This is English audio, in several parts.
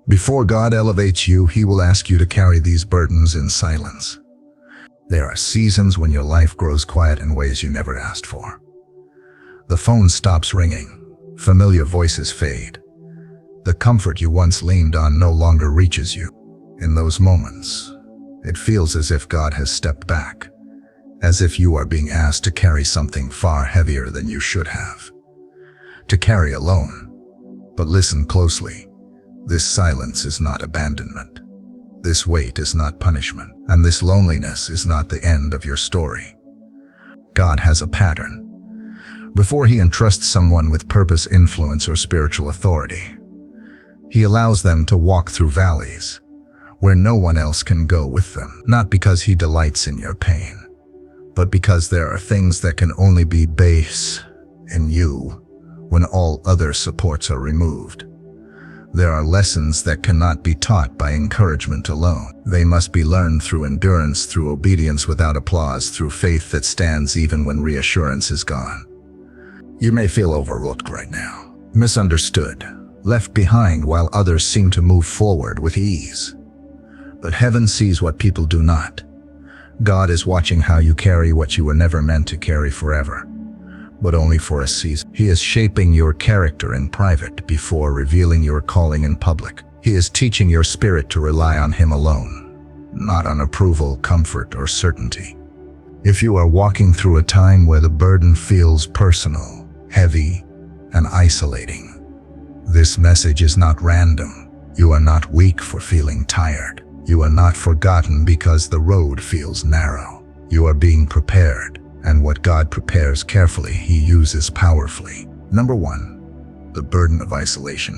Before God elevates you, He will ask you to carry these burdens in silence. There are seasons when your life grows quiet in ways you never asked for. The phone stops ringing. Familiar voices fade. The comfort you once leaned on no longer reaches you. In those moments, it feels as if God has stepped back, as if you are being asked to carry something far heavier than you should have. To carry alone. But listen closely. This silence is not abandonment. This weight is not punishment. And this loneliness is not the end of your story. God has a pattern. Before He entrusts someone with purpose, influence, or spiritual authority, He allows them to walk through valleys where no one else can go with them. Not because He delights in your pain, but because there are things that can only be base in you when all other supports are removed. There are lessons that cannot be taught by encouragement alone. They must be learned through endurance, through obedience without applause, through faith that stands even when reassurance is gone. You may feel overlooked right now, misunderstood, left behind while others seem to move forward with ease. But heaven sees what people do not. God is watching how you carry what you were never meant to carry forever, but only for a season. He is shaping your character in private before revealing your calling in public. He is teaching your spirit to rely on Him alone, not on approval, comfort, or certainty. If you are walking through a time where the burden feels personal, heavy, and isolating, this message is not random. You are not weak for feeling tired. You are not forgotten because the road feels narrow. You are being prepared. And what God prepares carefully, He uses powerfully. Number 1, the burden of isolation.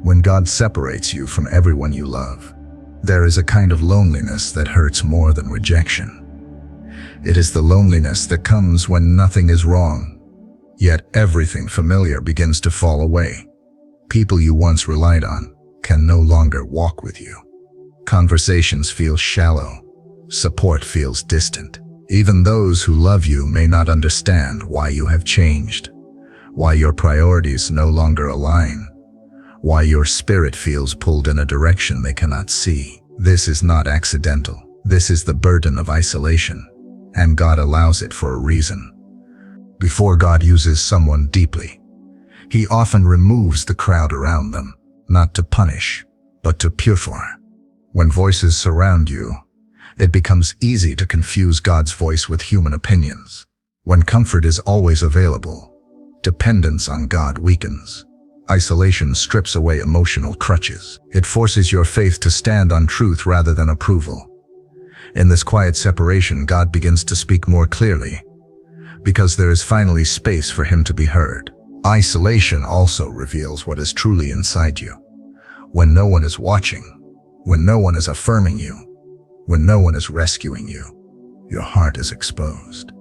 When God separates you from everyone you love, there is a kind of loneliness that hurts more than rejection. It is the loneliness that comes when nothing is wrong, yet everything familiar begins to fall away. People you once relied on can no longer walk with you. Conversations feel shallow. Support feels distant. Even those who love you may not understand why you have changed, why your priorities no longer align, why your spirit feels pulled in a direction they cannot see. This is not accidental. This is the burden of isolation, and God allows it for a reason. Before God uses someone deeply, He often removes the crowd around them, not to punish, but to purify. When voices surround you, it becomes easy to confuse God's voice with human opinions. When comfort is always available, dependence on God weakens. Isolation strips away emotional crutches. It forces your faith to stand on truth rather than approval. In this quiet separation, God begins to speak more clearly, because there is finally space for Him to be heard. Isolation also reveals what is truly inside you. When no one is watching, when no one is affirming you, when no one is rescuing you, your heart is exposed.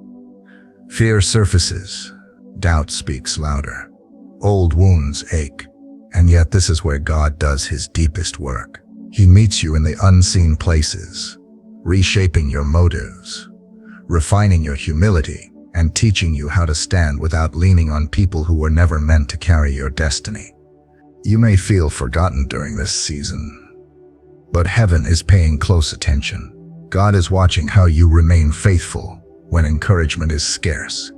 Fear surfaces, doubt speaks louder, old wounds ache, and yet this is where God does His deepest work. He meets you in the unseen places, reshaping your motives, refining your humility, and teaching you how to stand without leaning on people who were never meant to carry your destiny. You may feel forgotten during this season, but heaven is paying close attention. God is watching how you remain faithful when encouragement is scarce.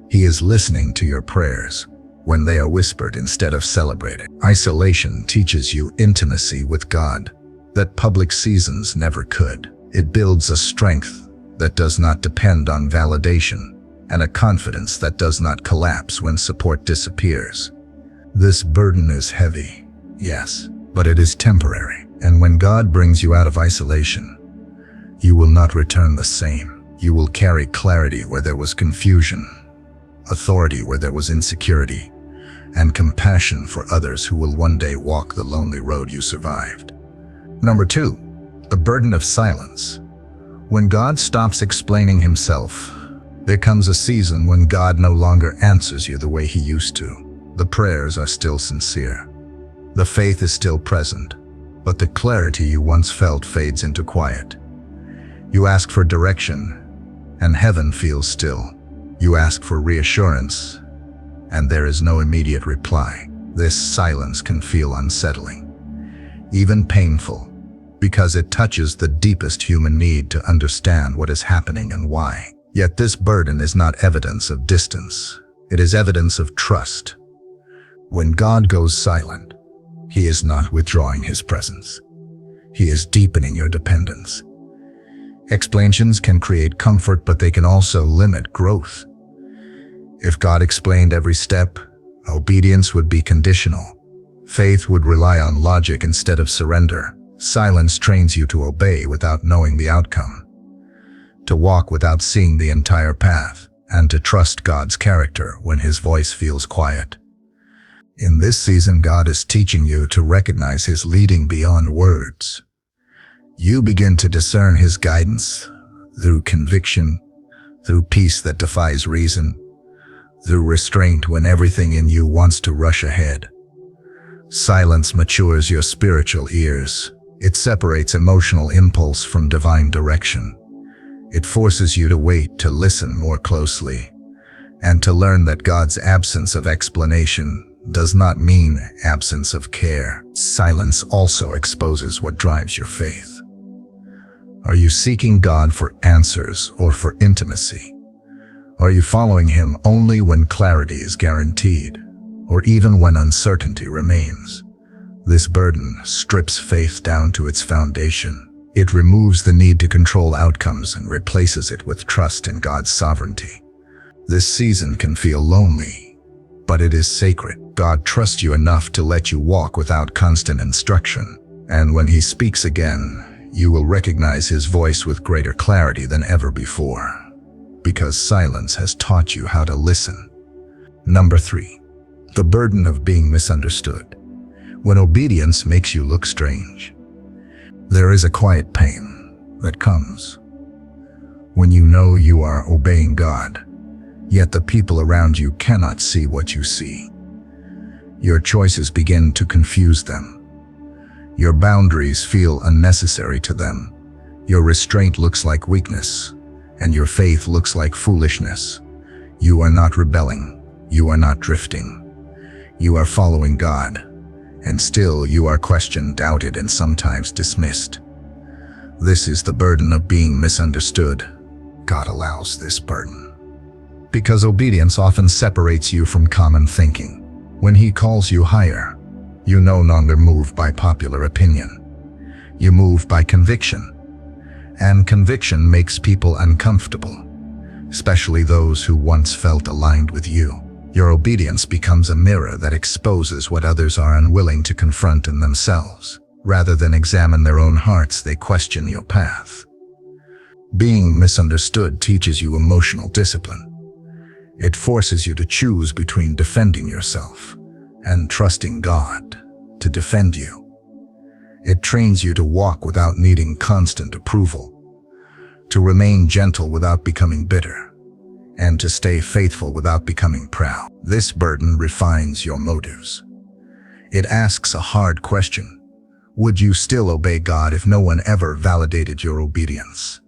He is listening to your prayers when they are whispered instead of celebrated. Isolation teaches you intimacy with God that public seasons never could. It builds a strength that does not depend on validation and a confidence that does not collapse when support disappears. This burden is heavy, yes, but it is temporary. And when God brings you out of isolation, you will not return the same. You will carry clarity where there was confusion, authority where there was insecurity, and compassion for others who will one day walk the lonely road you survived. Number 2, the burden of silence. When God stops explaining Himself, there comes a season when God no longer answers you the way He used to. The prayers are still sincere. The faith is still present, but the clarity you once felt fades into quiet. You ask for direction, and heaven feels still. You ask for reassurance, and there is no immediate reply. This silence can feel unsettling. even painful, because it touches the deepest human need to understand what is happening and why. Yet this burden is not evidence of distance. It is evidence of trust. When God goes silent, He is not withdrawing His presence. He is deepening your dependence. Explanations can create comfort, but they can also limit growth. If God explained every step, obedience would be conditional. Faith would rely on logic instead of surrender. Silence trains you to obey without knowing the outcome, to walk without seeing the entire path, and to trust God's character when His voice feels quiet. In this season, God is teaching you to recognize His leading beyond words. You begin to discern His guidance through conviction, through peace that defies reason, through restraint when everything in you wants to rush ahead. Silence matures your spiritual ears. It separates emotional impulse from divine direction. It forces you to wait, to listen more closely, and to learn that God's absence of explanation does not mean absence of care. Silence also exposes what drives your faith. Are you seeking God for answers or for intimacy? Are you following Him only when clarity is guaranteed, or even when uncertainty remains? This burden strips faith down to its foundation. It removes the need to control outcomes and replaces it with trust in God's sovereignty. This season can feel lonely, but it is sacred. God trusts you enough to let you walk without constant instruction, and when He speaks again, you will recognize His voice with greater clarity than ever before, because silence has taught you how to listen. Number 3. The burden of being misunderstood. When obedience makes you look strange, there is a quiet pain that comes when you know you are obeying God, yet the people around you cannot see what you see. Your choices begin to confuse them. Your boundaries feel unnecessary to them. Your restraint looks like weakness, and your faith looks like foolishness. You are not rebelling. You are not drifting. You are following God, and still you are questioned, doubted, and sometimes dismissed. This is the burden of being misunderstood. God allows this burden because obedience often separates you from common thinking. When He calls you higher, you no longer move by popular opinion. You move by conviction. And conviction makes people uncomfortable, especially those who once felt aligned with you. Your obedience becomes a mirror that exposes what others are unwilling to confront in themselves. Rather than examine their own hearts, they question your path. Being misunderstood teaches you emotional discipline. It forces you to choose between defending yourself and trusting God to defend you. It trains you to walk without needing constant approval, to remain gentle without becoming bitter, and to stay faithful without becoming proud. This burden refines your motives. It asks a hard question. Would you still obey God if no one ever validated your obedience?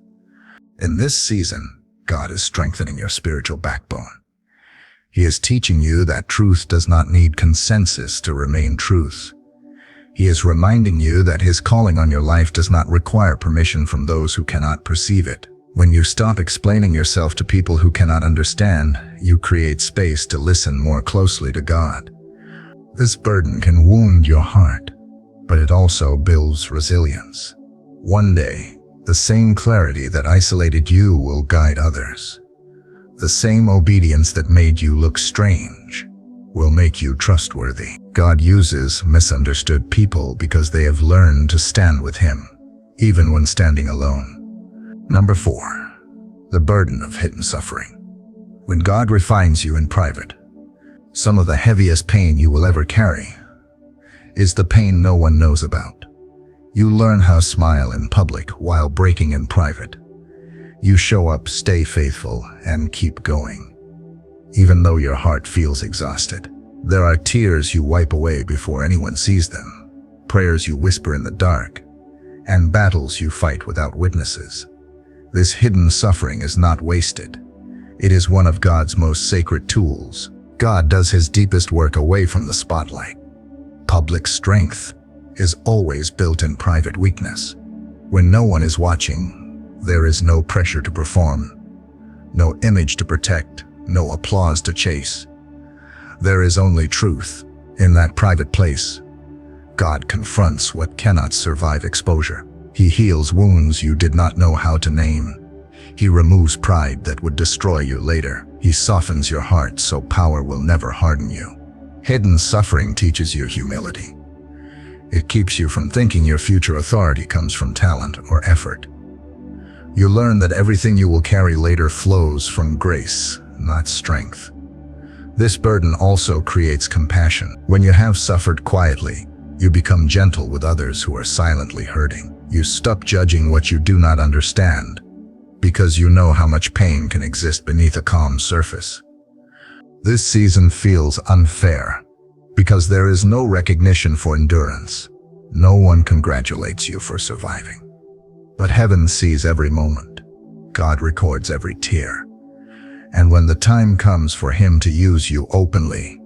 In this season, God is strengthening your spiritual backbone. He is teaching you that truth does not need consensus to remain truth. He is reminding you that His calling on your life does not require permission from those who cannot perceive it. When you stop explaining yourself to people who cannot understand, you create space to listen more closely to God. This burden can wound your heart, but it also builds resilience. One day, the same clarity that isolated you will guide others. The same obedience that made you look strange will make you trustworthy. God uses misunderstood people because they have learned to stand with Him, even when standing alone. Number 4. The burden of hidden suffering. When God refines you in private, some of the heaviest pain you will ever carry is the pain no one knows about. You learn how to smile in public while breaking in private. You show up, stay faithful, and keep going, even though your heart feels exhausted. There are tears you wipe away before anyone sees them, prayers you whisper in the dark, and battles you fight without witnesses. This hidden suffering is not wasted. It is one of God's most sacred tools. God does His deepest work away from the spotlight. Public strength is always built in private weakness. When no one is watching, there is no pressure to perform, no image to protect, no applause to chase. There is only truth. In that private place, God confronts what cannot survive exposure. He heals wounds you did not know how to name. He removes pride that would destroy you later. He softens your heart so power will never harden you. Hidden suffering teaches you humility. It keeps you from thinking your future authority comes from talent or effort. You learn that everything you will carry later flows from grace, not strength. This burden also creates compassion. When you have suffered quietly, you become gentle with others who are silently hurting. You stop judging what you do not understand, because you know how much pain can exist beneath a calm surface. This season feels unfair, because there is no recognition for endurance. No one congratulates you for surviving. But heaven sees every moment. God records every tear. And when the time comes for Him to use you openly,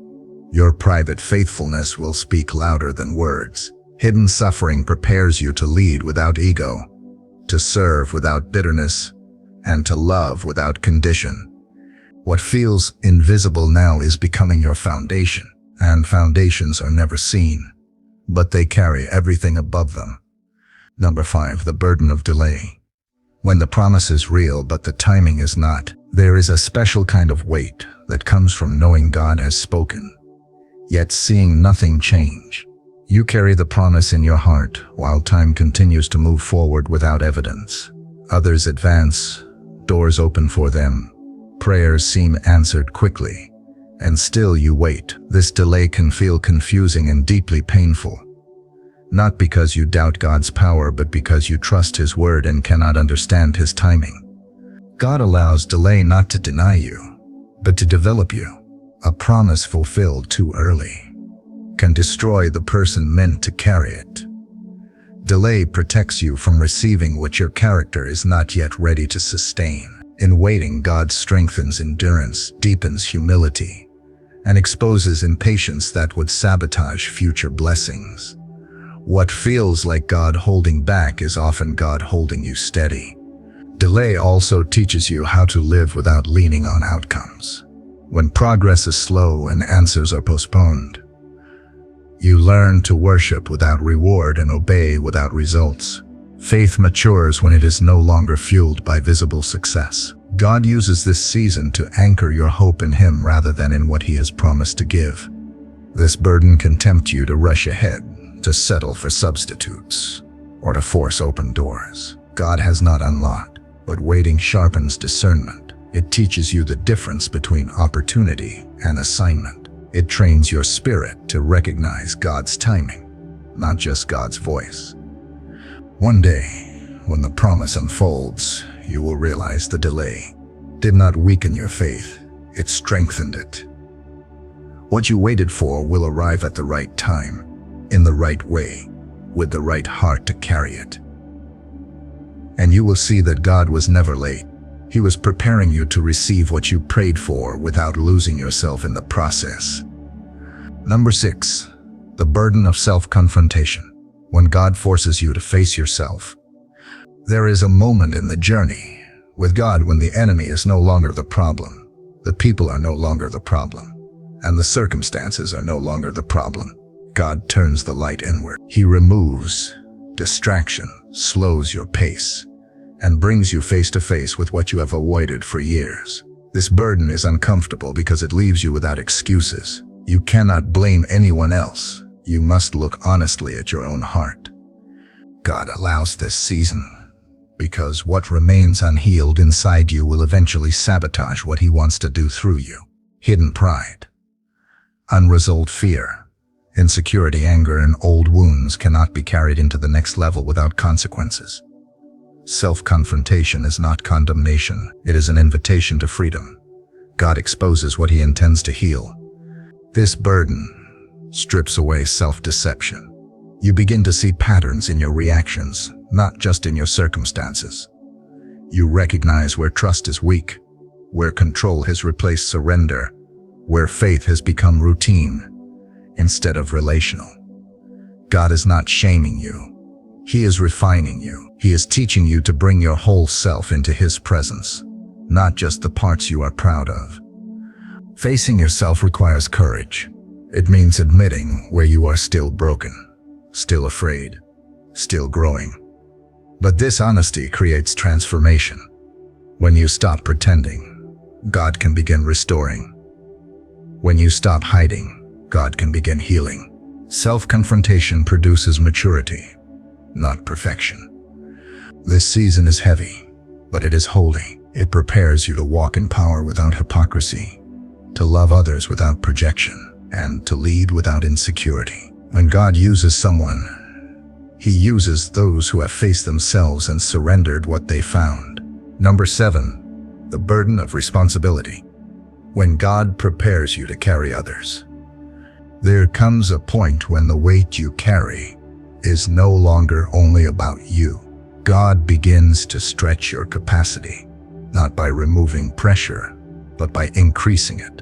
your private faithfulness will speak louder than words. Hidden suffering prepares you to lead without ego, to serve without bitterness, and to love without condition. What feels invisible now is becoming your foundation, and foundations are never seen, but they carry everything above them. Number 5, the burden of delay. When the promise is real but the timing is not, there is a special kind of weight that comes from knowing God has spoken, yet seeing nothing change. You carry the promise in your heart while time continues to move forward without evidence. Others advance, doors open for them, prayers seem answered quickly, and still you wait. This delay can feel confusing and deeply painful. Not because you doubt God's power, but because you trust His word and cannot understand His timing. God allows delay not to deny you, but to develop you. A promise fulfilled too early can destroy the person meant to carry it. Delay protects you from receiving what your character is not yet ready to sustain. In waiting, God strengthens endurance, deepens humility, and exposes impatience that would sabotage future blessings. What feels like God holding back is often God holding you steady. Delay also teaches you how to live without leaning on outcomes. When progress is slow and answers are postponed, you learn to worship without reward and obey without results. Faith matures when it is no longer fueled by visible success. God uses this season to anchor your hope in Him rather than in what He has promised to give. This burden can tempt you to rush ahead, to settle for substitutes, or to force open doors God has not unlocked. But waiting sharpens discernment. It teaches you the difference between opportunity and assignment. It trains your spirit to recognize God's timing, not just God's voice. One day, when the promise unfolds, you will realize the delay did not weaken your faith, it strengthened it. What you waited for will arrive at the right time, in the right way, with the right heart to carry it. And you will see that God was never late. He was preparing you to receive what you prayed for without losing yourself in the process. Number 6, the burden of self-confrontation. When God forces you to face yourself, there is a moment in the journey with God when the enemy is no longer the problem, the people are no longer the problem, and the circumstances are no longer the problem. God turns the light inward. He removes distraction, slows your pace, and brings you face to face with what you have avoided for years. This burden is uncomfortable because it leaves you without excuses. You cannot blame anyone else. You must look honestly at your own heart. God allows this season because what remains unhealed inside you will eventually sabotage what He wants to do through you. Hidden pride, unresolved fear, insecurity, anger, and old wounds cannot be carried into the next level without consequences. Self-confrontation is not condemnation. It is an invitation to freedom. God exposes what He intends to heal. This burden strips away self-deception. You begin to see patterns in your reactions, not just in your circumstances. You recognize where trust is weak, where control has replaced surrender, where faith has become routine instead of relational. God is not shaming you. He is refining you. He is teaching you to bring your whole self into His presence, not just the parts you are proud of. Facing yourself requires courage. It means admitting where you are still broken, still afraid, still growing. But this honesty creates transformation. When you stop pretending, God can begin restoring. When you stop hiding, God can begin healing. Self-confrontation produces maturity, not perfection. This season is heavy, but it is holy. It prepares you to walk in power without hypocrisy, to love others without projection, and to lead without insecurity. When God uses someone, He uses those who have faced themselves and surrendered what they found. Number 7, the burden of responsibility. When God prepares you to carry others, there comes a point when the weight you carry is no longer only about you. God begins to stretch your capacity, not by removing pressure, but by increasing it.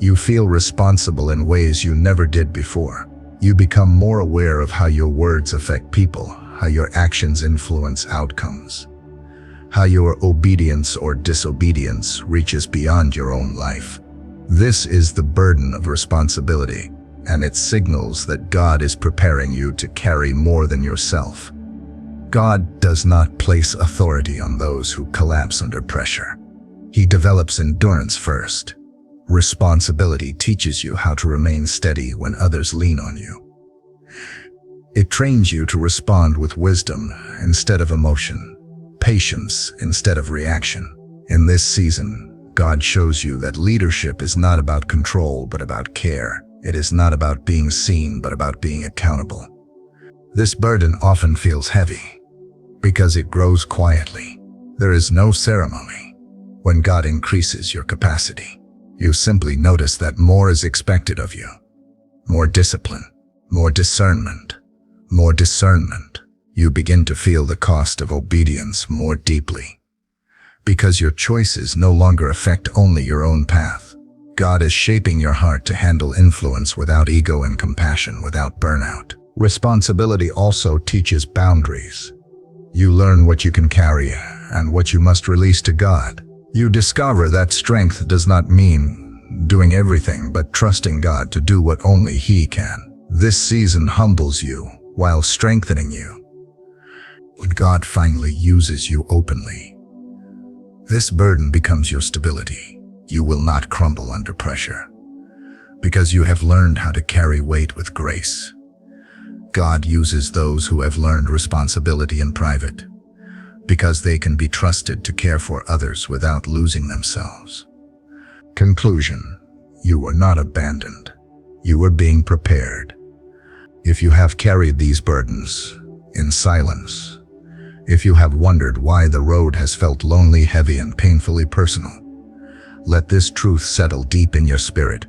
You feel responsible in ways you never did before. You become more aware of how your words affect people, how your actions influence outcomes, how your obedience or disobedience reaches beyond your own life. This is the burden of responsibility, and it signals that God is preparing you to carry more than yourself. God does not place authority on those who collapse under pressure. He develops endurance first. Responsibility teaches you how to remain steady when others lean on you. It trains you to respond with wisdom instead of emotion, patience instead of reaction. In this season, God shows you that leadership is not about control but about care. It is not about being seen but about being accountable. This burden often feels heavy because it grows quietly. There is no ceremony when God increases your capacity. You simply notice that more is expected of you. More discipline, more discernment, more discernment. You begin to feel the cost of obedience more deeply, because your choices no longer affect only your own path. God is shaping your heart to handle influence without ego and compassion without burnout. Responsibility also teaches boundaries. You learn what you can carry and what you must release to God. You discover that strength does not mean doing everything but trusting God to do what only He can. This season humbles you while strengthening you. When God finally uses you openly, this burden becomes your stability. You will not crumble under pressure because you have learned how to carry weight with grace. God uses those who have learned responsibility in private, because they can be trusted to care for others without losing themselves. Conclusion: you were not abandoned. You were being prepared. If you have carried these burdens in silence, if you have wondered why the road has felt lonely, heavy, and painfully personal, let this truth settle deep in your spirit.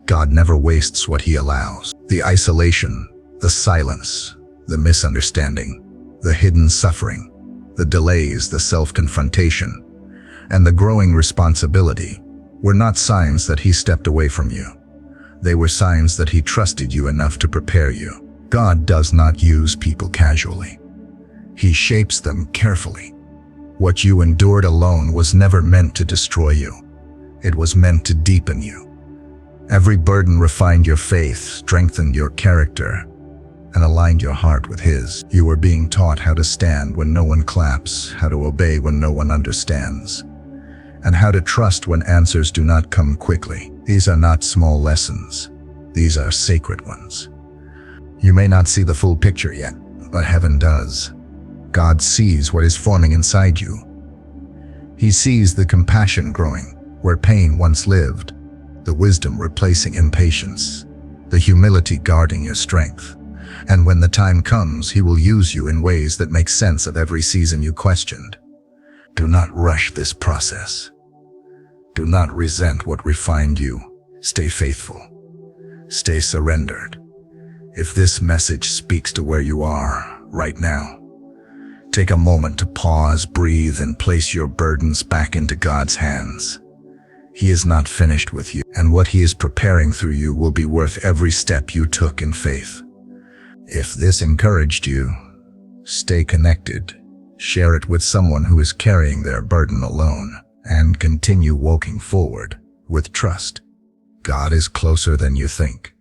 God never wastes what He allows. The isolation, the silence, the misunderstanding, the hidden suffering, the delays, the self-confrontation, and the growing responsibility were not signs that He stepped away from you. They were signs that He trusted you enough to prepare you. God does not use people casually. He shapes them carefully. What you endured alone was never meant to destroy you. It was meant to deepen you. Every burden refined your faith, strengthened your character, and aligned your heart with His. You were being taught how to stand when no one claps, how to obey when no one understands, and how to trust when answers do not come quickly. These are not small lessons. These are sacred ones. You may not see the full picture yet, but heaven does. God sees what is forming inside you. He sees the compassion growing where pain once lived, the wisdom replacing impatience, the humility guarding your strength. And when the time comes, He will use you in ways that make sense of every season you questioned. Do not rush this process. Do not resent what refined you. Stay faithful. Stay surrendered. If this message speaks to where you are right now, take a moment to pause, breathe, and place your burdens back into God's hands. He is not finished with you, and what He is preparing through you will be worth every step you took in faith. If this encouraged you, stay connected, share it with someone who is carrying their burden alone, and continue walking forward with trust. God is closer than you think.